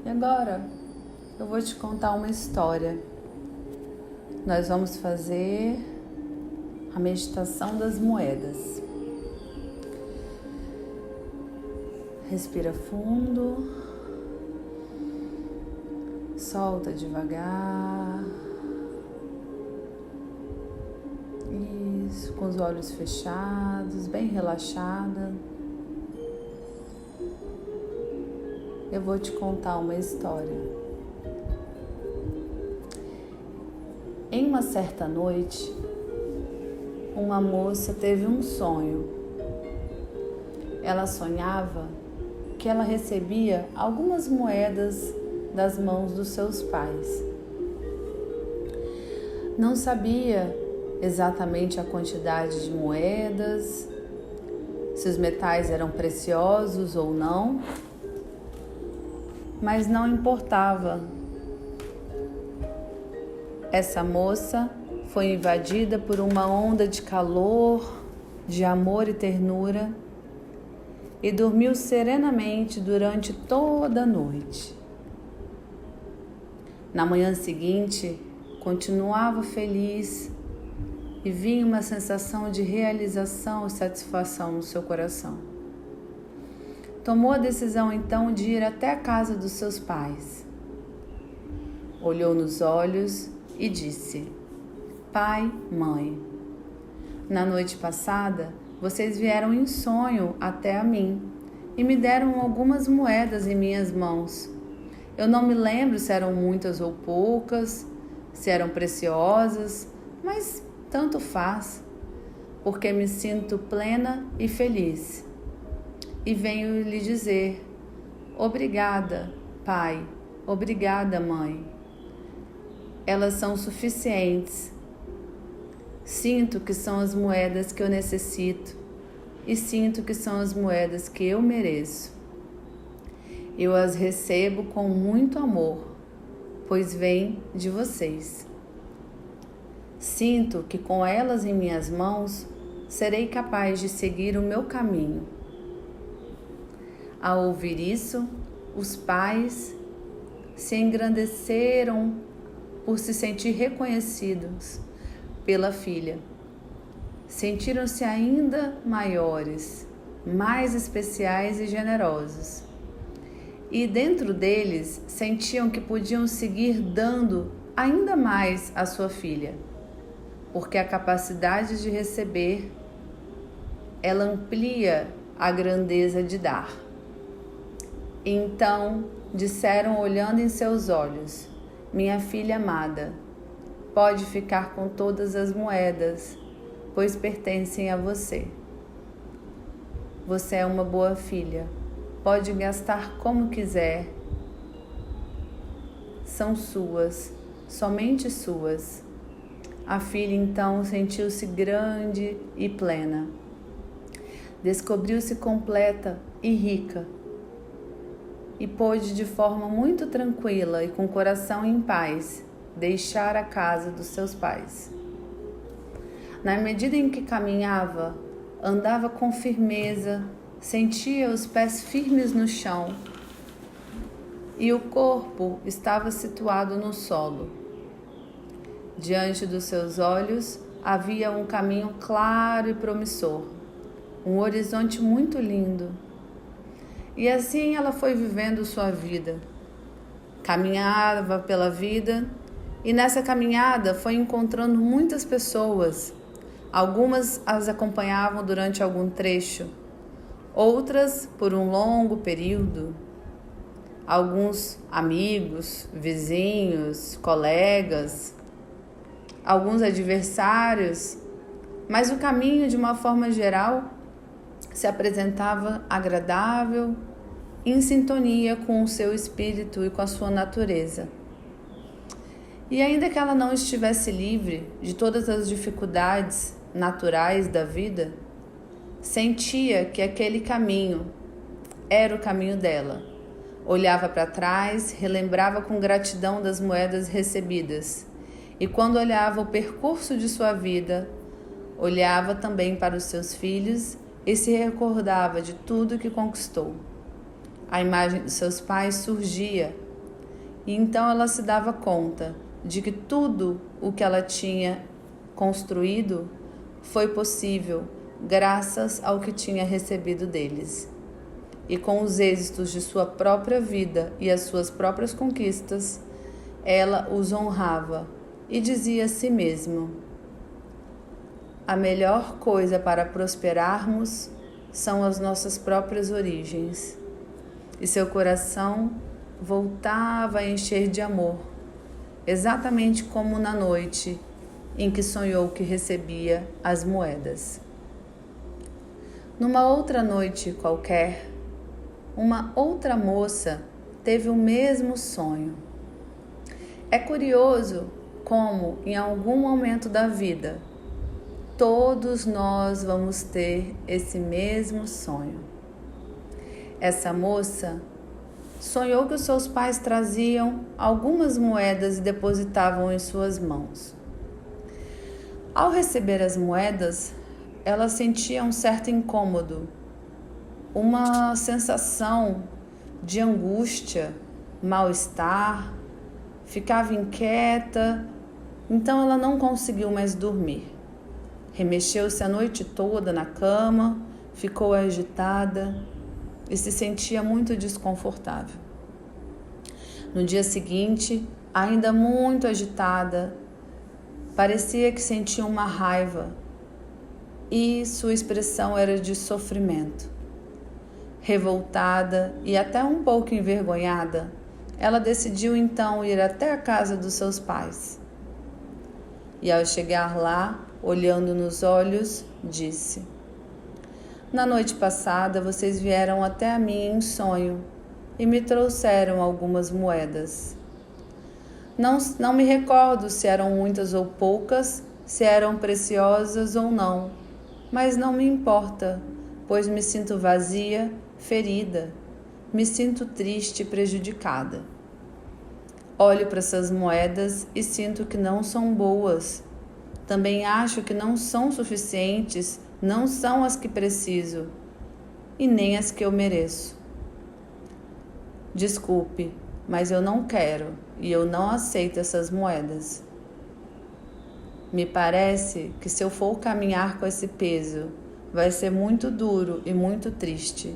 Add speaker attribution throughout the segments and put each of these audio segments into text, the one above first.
Speaker 1: E agora eu vou te contar uma história. Nós vamos fazer a meditação das moedas. Respira fundo, solta devagar. Isso, com os olhos fechados, bem relaxada. Eu vou te contar uma história. Em uma certa noite, uma moça teve um sonho. Ela sonhava que ela recebia algumas moedas das mãos dos seus pais. Não sabia exatamente a quantidade de moedas, se os metais eram preciosos ou não, mas não importava. Essa moça foi invadida por uma onda de calor, de amor e ternura e dormiu serenamente durante toda a noite. Na manhã seguinte, continuava feliz e vinha uma sensação de realização e satisfação no seu coração. Tomou a decisão então de ir até a casa dos seus pais. Olhou nos olhos e disse: Pai, mãe, na noite passada vocês vieram em sonho até a mim e me deram algumas moedas em minhas mãos. Eu não me lembro se eram muitas ou poucas, se eram preciosas, mas tanto faz, porque me sinto plena e feliz. E venho lhe dizer: obrigada, pai, obrigada, mãe. Elas são suficientes. Sinto que são as moedas que eu necessito e sinto que são as moedas que eu mereço. Eu as recebo com muito amor, pois vêm de vocês. Sinto que com elas em minhas mãos serei capaz de seguir o meu caminho. Ao ouvir isso, os pais se engrandeceram por se sentir reconhecidos pela filha. Sentiram-se ainda maiores, mais especiais e generosos. E dentro deles sentiam que podiam seguir dando ainda mais à sua filha, porque a capacidade de receber, ela amplia a grandeza de dar. Então disseram olhando em seus olhos: minha filha amada, pode ficar com todas as moedas, pois pertencem a você. Você é uma boa filha, pode gastar como quiser. São suas, somente suas. A filha então sentiu-se grande e plena. Descobriu-se completa e rica. E pôde de forma muito tranquila e com o coração em paz deixar a casa dos seus pais. Na medida em que caminhava, andava com firmeza, sentia os pés firmes no chão e o corpo estava situado no solo. Diante dos seus olhos havia um caminho claro e promissor, um horizonte muito lindo. E assim ela foi vivendo sua vida. Caminhava pela vida e nessa caminhada foi encontrando muitas pessoas. Algumas as acompanhavam durante algum trecho, outras por um longo período. Alguns amigos, vizinhos, colegas, alguns adversários, mas o caminho, de uma forma geral, se apresentava agradável, em sintonia com o seu espírito e com a sua natureza. E ainda que ela não estivesse livre de todas as dificuldades naturais da vida, sentia que aquele caminho era o caminho dela. Olhava para trás, relembrava com gratidão das moedas recebidas. E quando olhava o percurso de sua vida, olhava também para os seus filhos e se recordava de tudo que conquistou. A imagem de seus pais surgia E então ela se dava conta de que tudo o que ela tinha construído foi possível graças ao que tinha recebido deles. E com os êxitos de sua própria vida e as suas próprias conquistas, ela os honrava e dizia a si mesma: a melhor coisa para prosperarmos são as nossas próprias origens. E seu coração voltava a encher de amor, exatamente como na noite em que sonhou que recebia as moedas. Numa outra noite qualquer, uma outra moça teve o mesmo sonho. É curioso como, em algum momento da vida, todos nós vamos ter esse mesmo sonho. Essa moça sonhou que os seus pais traziam algumas moedas e depositavam em suas mãos. Ao receber as moedas, ela sentia um certo incômodo, uma sensação de angústia, mal-estar, ficava inquieta, então ela não conseguiu mais dormir. Remexeu-se a noite toda na cama, ficou agitada e se sentia muito desconfortável. No dia seguinte, ainda muito agitada, parecia que sentia uma raiva e sua expressão era de sofrimento. Revoltada e até um pouco envergonhada, ela decidiu então ir até a casa dos seus pais. E ao chegar lá, olhando nos olhos, disse: na noite passada vocês vieram até a mim em sonho e me trouxeram algumas moedas. Não me recordo se eram muitas ou poucas, se eram preciosas ou não, mas não me importa, pois me sinto vazia, ferida, me sinto triste e prejudicada. Olho para essas moedas e sinto que não são boas. Também acho que não são suficientes, não são as que preciso e nem as que eu mereço. Desculpe, mas eu não quero e eu não aceito essas moedas. Me parece que se eu for caminhar com esse peso, vai ser muito duro e muito triste.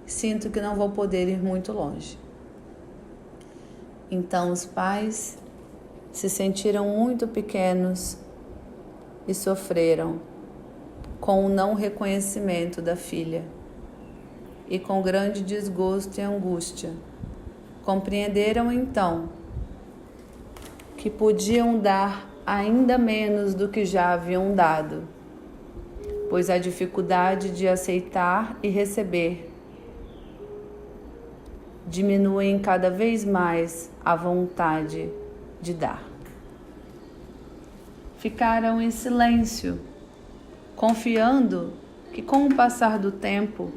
Speaker 1: Sinto que não vou poder ir muito longe. Então os pais se sentiram muito pequenos e sofreram com o não reconhecimento da filha e com grande desgosto e angústia. Compreenderam então que podiam dar ainda menos do que já haviam dado, pois a dificuldade de aceitar e receber diminuem cada vez mais a vontade de dar. Ficaram em silêncio, confiando que com o passar do tempo,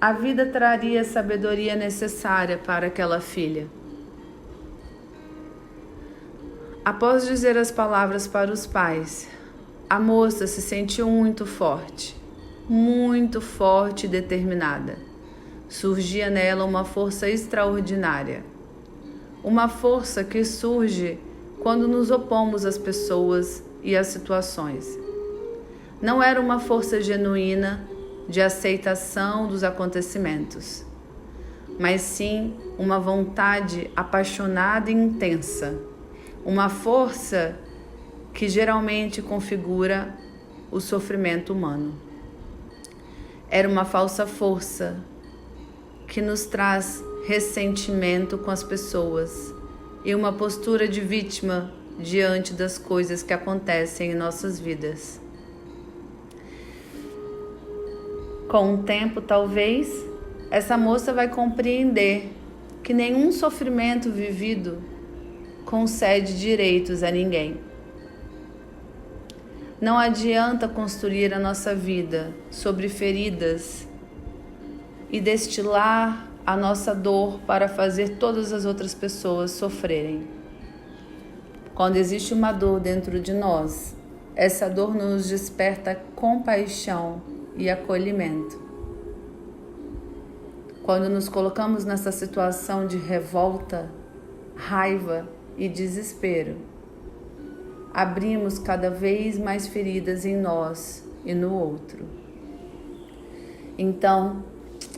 Speaker 1: a vida traria a sabedoria necessária para aquela filha. Após dizer as palavras para os pais, a moça se sentiu muito forte e determinada. Surgia nela uma força extraordinária, uma força que surge quando nos opomos às pessoas e às situações. Não era uma força genuína de aceitação dos acontecimentos, mas sim uma vontade apaixonada e intensa, uma força que geralmente configura o sofrimento humano. Era uma falsa força que nos traz ressentimento com as pessoas e uma postura de vítima diante das coisas que acontecem em nossas vidas. Com o tempo, talvez, essa moça vai compreender que nenhum sofrimento vivido concede direitos a ninguém. Não adianta construir a nossa vida sobre feridas e destilar a nossa dor para fazer todas as outras pessoas sofrerem. Quando existe uma dor dentro de nós, essa dor nos desperta compaixão e acolhimento. Quando nos colocamos nessa situação de revolta, raiva e desespero. Abrimos cada vez mais feridas em nós e no outro. Então,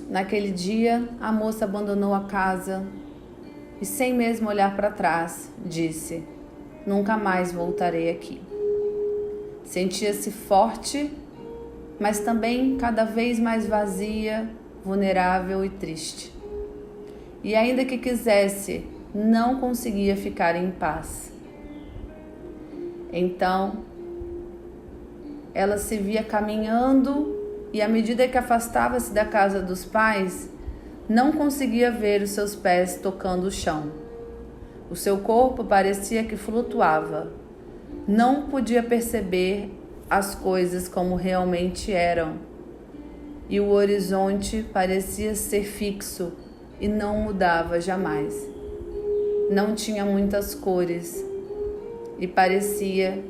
Speaker 1: naquele dia, a moça abandonou a casa e, sem mesmo olhar para trás, disse: nunca mais voltarei aqui. Sentia-se forte, mas também cada vez mais vazia, vulnerável e triste. E ainda que quisesse, não conseguia ficar em paz. Então, ela se via caminhando e, à medida que afastava-se da casa dos pais, não conseguia ver os seus pés tocando o chão. O seu corpo parecia que flutuava. Não podia perceber as coisas como realmente eram. E o horizonte parecia ser fixo e não mudava jamais. Não tinha muitas cores e parecia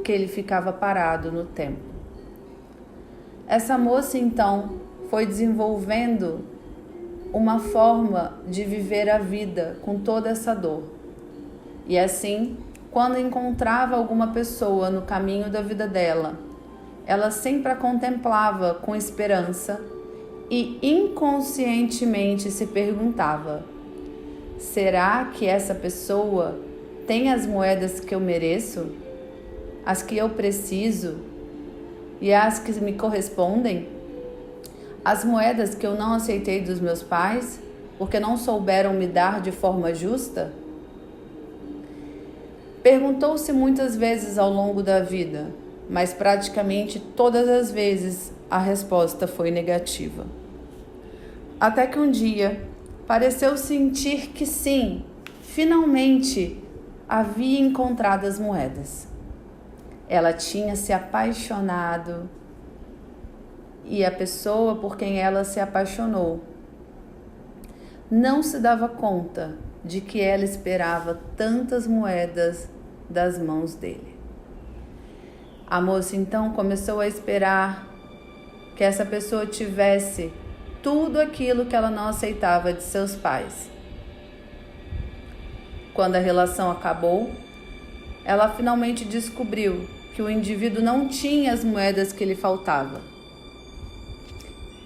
Speaker 1: que ele ficava parado no tempo. Essa moça, então, foi desenvolvendo uma forma de viver a vida com toda essa dor. E assim, quando encontrava alguma pessoa no caminho da vida dela, ela sempre a contemplava com esperança e inconscientemente se perguntava: será que essa pessoa tem as moedas que eu mereço, as que eu preciso e as que me correspondem? As moedas que eu não aceitei dos meus pais porque não souberam me dar de forma justa? Perguntou-se muitas vezes ao longo da vida, mas praticamente todas as vezes a resposta foi negativa. Até que um dia pareceu sentir que sim, finalmente havia encontrado as moedas. Ela tinha se apaixonado e a pessoa por quem ela se apaixonou não se dava conta de que ela esperava tantas moedas das mãos dele. A moça então começou a esperar que essa pessoa tivesse tudo aquilo que ela não aceitava de seus pais. Quando a relação acabou, ela finalmente descobriu que o indivíduo não tinha as moedas que lhe faltavam.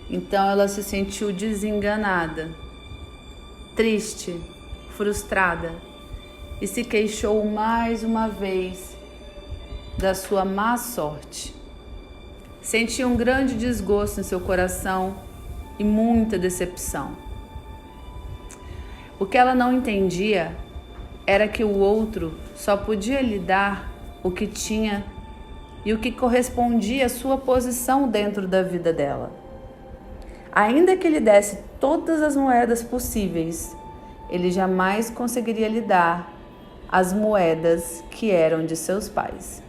Speaker 1: Então ela se sentiu desenganada, triste, frustrada e se queixou mais uma vez da sua má sorte. Sentia um grande desgosto em seu coração e muita decepção. O que ela não entendia era que o outro só podia lhe dar o que tinha e o que correspondia à sua posição dentro da vida dela. Ainda que lhe desse todas as moedas possíveis, ele jamais conseguiria lhe dar as moedas que eram de seus pais.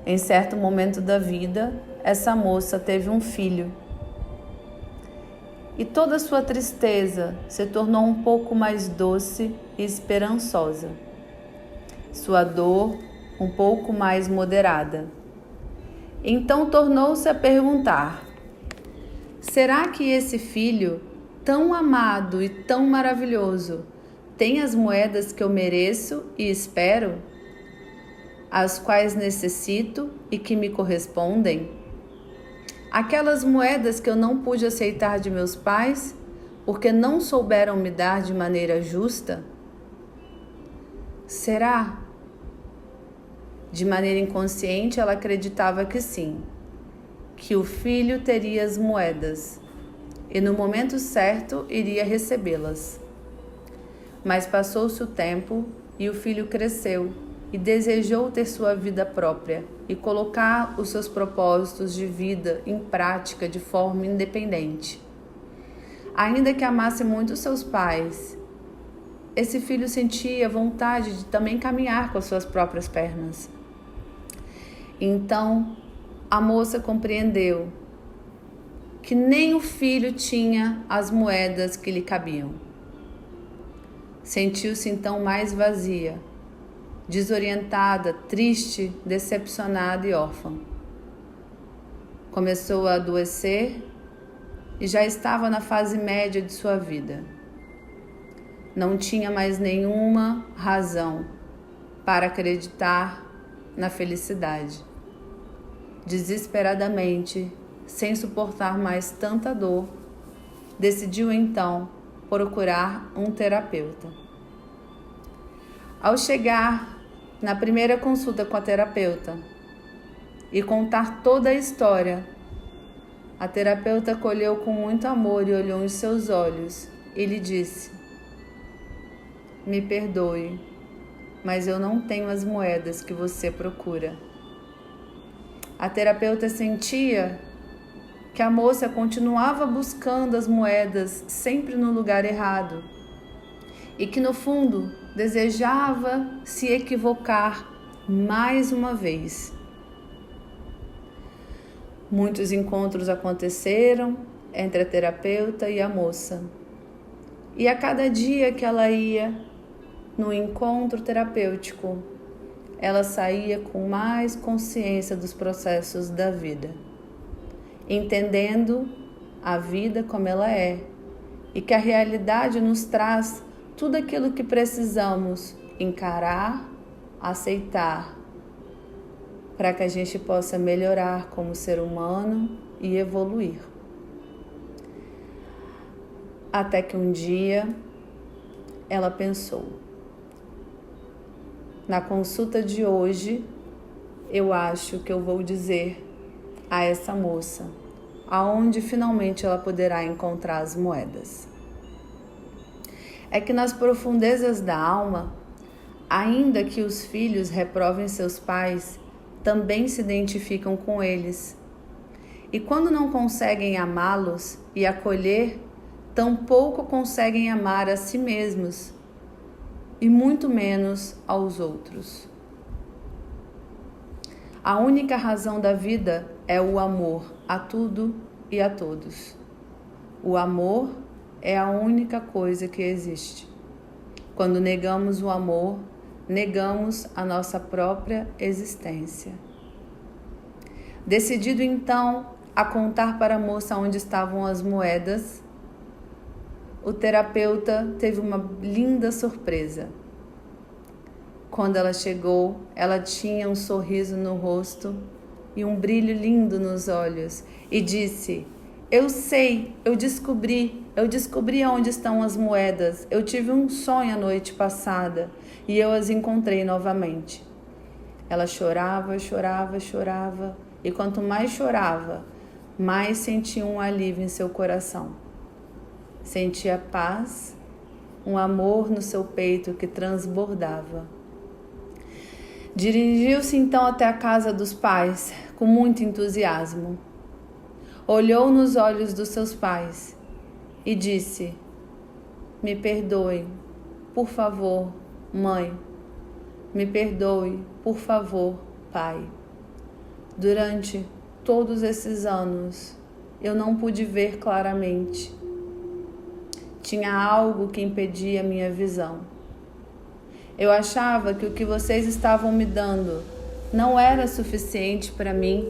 Speaker 1: Em certo momento da vida, essa moça teve um filho. E toda a sua tristeza se tornou um pouco mais doce e esperançosa. Sua dor um pouco mais moderada. Então tornou-se a perguntar: será que esse filho, tão amado e tão maravilhoso, tem as moedas que eu mereço e espero? As quais necessito e que me correspondem? Aquelas moedas que eu não pude aceitar de meus pais, porque não souberam me dar de maneira justa? Será? De maneira inconsciente, ela acreditava que sim, que o filho teria as moedas e no momento certo iria recebê-las. Mas passou-se o tempo e o filho cresceu e desejou ter sua vida própria e colocar os seus propósitos de vida em prática de forma independente. Ainda que amasse muito seus pais, esse filho sentia vontade de também caminhar com as suas próprias pernas. Então, a moça compreendeu que nem o filho tinha as moedas que lhe cabiam. Sentiu-se então mais vazia, desorientada, triste, decepcionada e órfã. Começou a adoecer e já estava na fase média de sua vida. não tinha mais nenhuma razão para acreditar na felicidade. Desesperadamente, sem suportar mais tanta dor, decidiu então procurar um terapeuta. Ao chegar na primeira consulta com a terapeuta e contar toda a história, a terapeuta acolheu com muito amor e olhou em seus olhos e lhe disse: "Me perdoe, mas eu não tenho as moedas que você procura." A terapeuta sentia que a moça continuava buscando as moedas sempre no lugar errado e que no fundo desejava se equivocar mais uma vez. Muitos encontros aconteceram entre a terapeuta e a moça. E a cada dia que ela ia no encontro terapêutico, ela saía com mais consciência dos processos da vida, entendendo a vida como ela é e que a realidade nos traz tudo aquilo que precisamos encarar, aceitar, para que a gente possa melhorar como ser humano e evoluir. Até que um dia ela pensou: na consulta de hoje, eu acho que eu vou dizer a essa moça aonde finalmente ela poderá encontrar as moedas. É que nas profundezas da alma, ainda que os filhos reprovem seus pais, também se identificam com eles. E quando não conseguem amá-los e acolher, tampouco conseguem amar a si mesmos, e muito menos aos outros. A única razão da vida é o amor a tudo e a todos. O amor é a única coisa que existe. Quando negamos o amor, negamos a nossa própria existência. Decidido então a contar para a moça onde estavam as moedas, o terapeuta teve uma linda surpresa. Quando ela chegou, ela tinha um sorriso no rosto e um brilho lindo nos olhos e disse: "Eu sei, eu descobri onde estão as moedas. Eu tive um sonho a noite passada e eu as encontrei novamente." Ela chorava, chorava, chorava, e quanto mais chorava, mais sentia um alívio em seu coração. Sentia paz, um amor no seu peito que transbordava. Dirigiu-se então até a casa dos pais com muito entusiasmo. Olhou nos olhos dos seus pais e disse: "Me perdoe, por favor, mãe. Me perdoe, por favor, pai. Durante todos esses anos, eu não pude ver claramente. Tinha algo que impedia a minha visão. Eu achava que o que vocês estavam me dando não era suficiente para mim,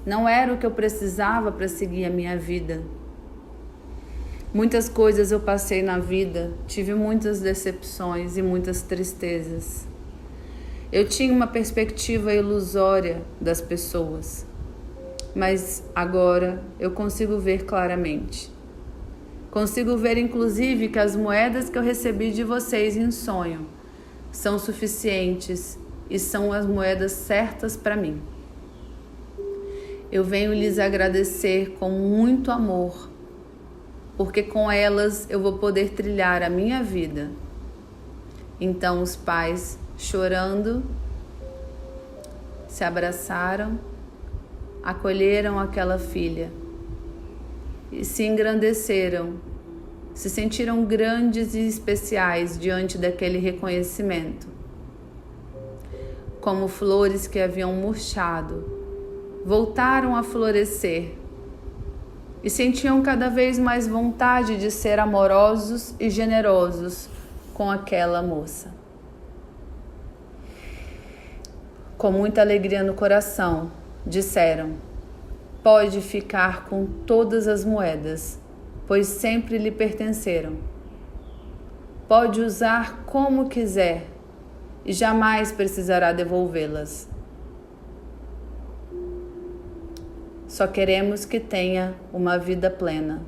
Speaker 1: não era o que eu precisava para seguir a minha vida. Muitas coisas eu passei na vida, tive muitas decepções e muitas tristezas. Eu tinha uma perspectiva ilusória das pessoas, mas agora eu consigo ver claramente. Consigo ver, inclusive, que as moedas que eu recebi de vocês em sonho são suficientes e são as moedas certas para mim. Eu venho lhes agradecer com muito amor, porque com elas eu vou poder trilhar a minha vida." Então os pais, chorando, se abraçaram, acolheram aquela filha e se engrandeceram, se sentiram grandes e especiais diante daquele reconhecimento. Como flores que haviam murchado, voltaram a florescer e sentiam cada vez mais vontade de ser amorosos e generosos com aquela moça. Com muita alegria no coração, disseram: "Pode ficar com todas as moedas, pois sempre lhe pertenceram. pode usar como quiser e jamais precisará devolvê-las. Só queremos que tenha uma vida plena.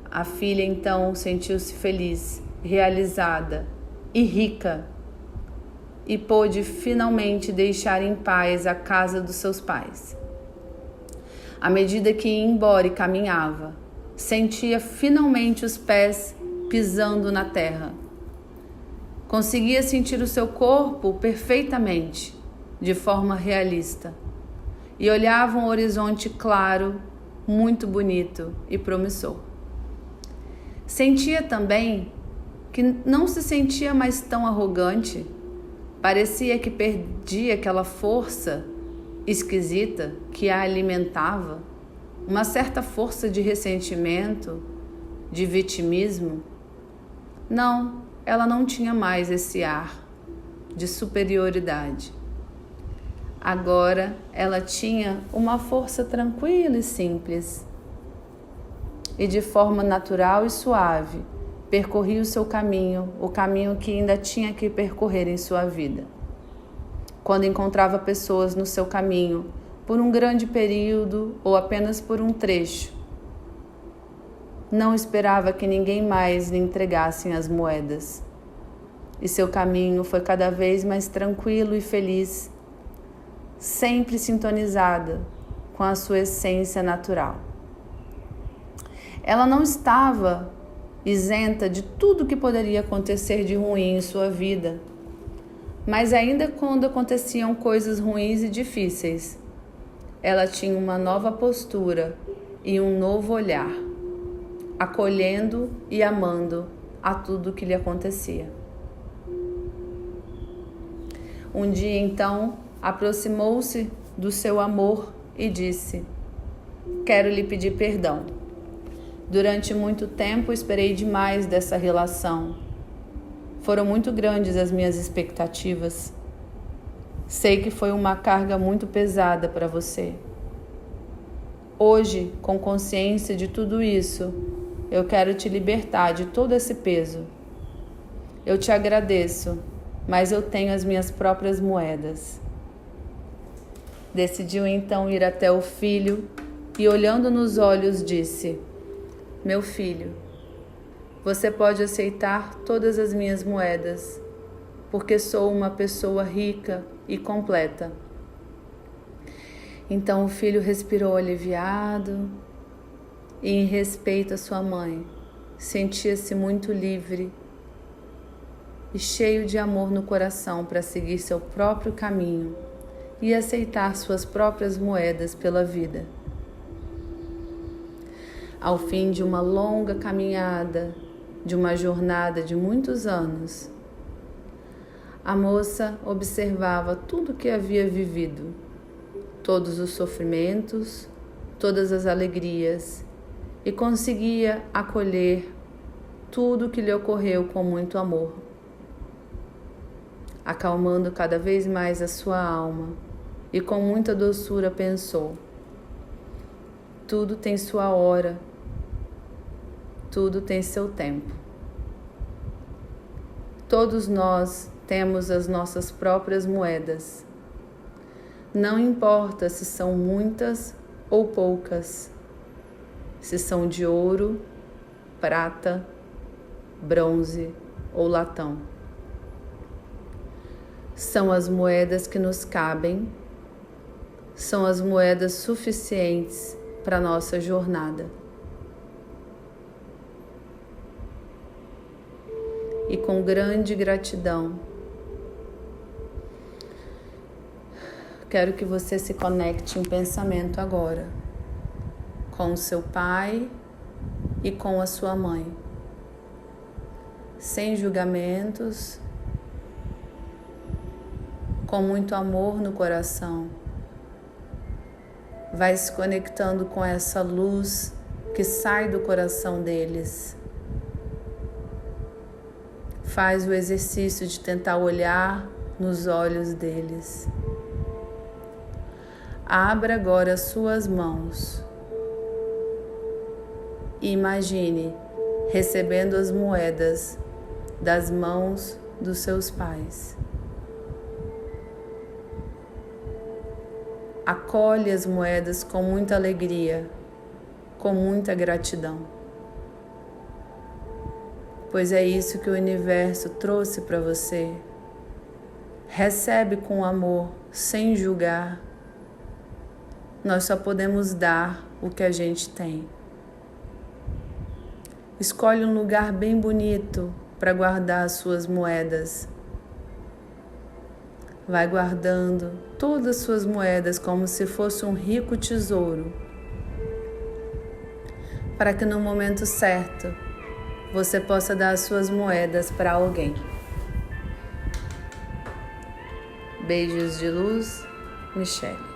Speaker 1: A filha então sentiu-se feliz, realizada e rica e pôde finalmente deixar em paz a casa dos seus pais. À medida que ia embora e caminhava, sentia finalmente os pés pisando na terra. Conseguia sentir o seu corpo perfeitamente, de forma realista, e olhava um horizonte claro, muito bonito e promissor. Sentia também que não se sentia mais tão arrogante. Parecia que perdia aquela força esquisita que a alimentava, uma certa força de ressentimento, de vitimismo. Não, ela não tinha mais esse ar de superioridade. Agora ela tinha uma força tranquila e simples. E de forma natural e suave, percorria o seu caminho, o caminho que ainda tinha que percorrer em sua vida. Quando encontrava pessoas no seu caminho, por um grande período ou apenas por um trecho, não esperava que ninguém mais lhe entregasse as moedas. E seu caminho foi cada vez mais tranquilo e feliz, sempre sintonizada com a sua essência natural. Ela não estava isenta de tudo que poderia acontecer de ruim em sua vida, mas ainda quando aconteciam coisas ruins e difíceis, ela tinha uma nova postura e um novo olhar, acolhendo e amando a tudo que lhe acontecia. Um dia, então, aproximou-se do seu amor e disse: "Quero lhe pedir perdão. Durante muito tempo esperei demais dessa relação. Foram muito grandes as minhas expectativas. Sei que foi uma carga muito pesada para você. Hoje, com consciência de tudo isso, eu quero te libertar de todo esse peso. Eu te agradeço, mas eu tenho as minhas próprias moedas." Decidiu então ir até o filho e, olhando nos olhos, disse: "Meu filho, você pode aceitar todas as minhas moedas, porque sou uma pessoa rica e completa." Então o filho respirou aliviado e, em respeito à sua mãe, sentia-se muito livre e cheio de amor no coração para seguir seu próprio caminho e aceitar suas próprias moedas pela vida. Ao fim de uma longa caminhada, de uma jornada de muitos anos, a moça observava tudo o que havia vivido, todos os sofrimentos, todas as alegrias, e conseguia acolher tudo o que lhe ocorreu com muito amor, acalmando cada vez mais a sua alma, e com muita doçura pensou: tudo tem sua hora, tudo tem seu tempo. Todos nós temos as nossas próprias moedas. Não importa se são muitas ou poucas, se são de ouro, prata, bronze ou latão. São as moedas que nos cabem, são as moedas suficientes para a nossa jornada. E com grande gratidão, quero que você se conecte em pensamento agora com o seu pai e com a sua mãe, sem julgamentos, com muito amor no coração. Vai se conectando com essa luz que sai do coração deles. Faz o exercício de tentar olhar nos olhos deles. Abra agora as suas mãos e imagine recebendo as moedas das mãos dos seus pais. Acolhe as moedas com muita alegria, com muita gratidão, pois é isso que o universo trouxe para você. Recebe com amor, sem julgar. Nós só podemos dar o que a gente tem. Escolhe um lugar bem bonito para guardar as suas moedas. Vai guardando todas as suas moedas como se fosse um rico tesouro, para que no momento certo você possa dar as suas moedas para alguém. Beijos de luz, Michele.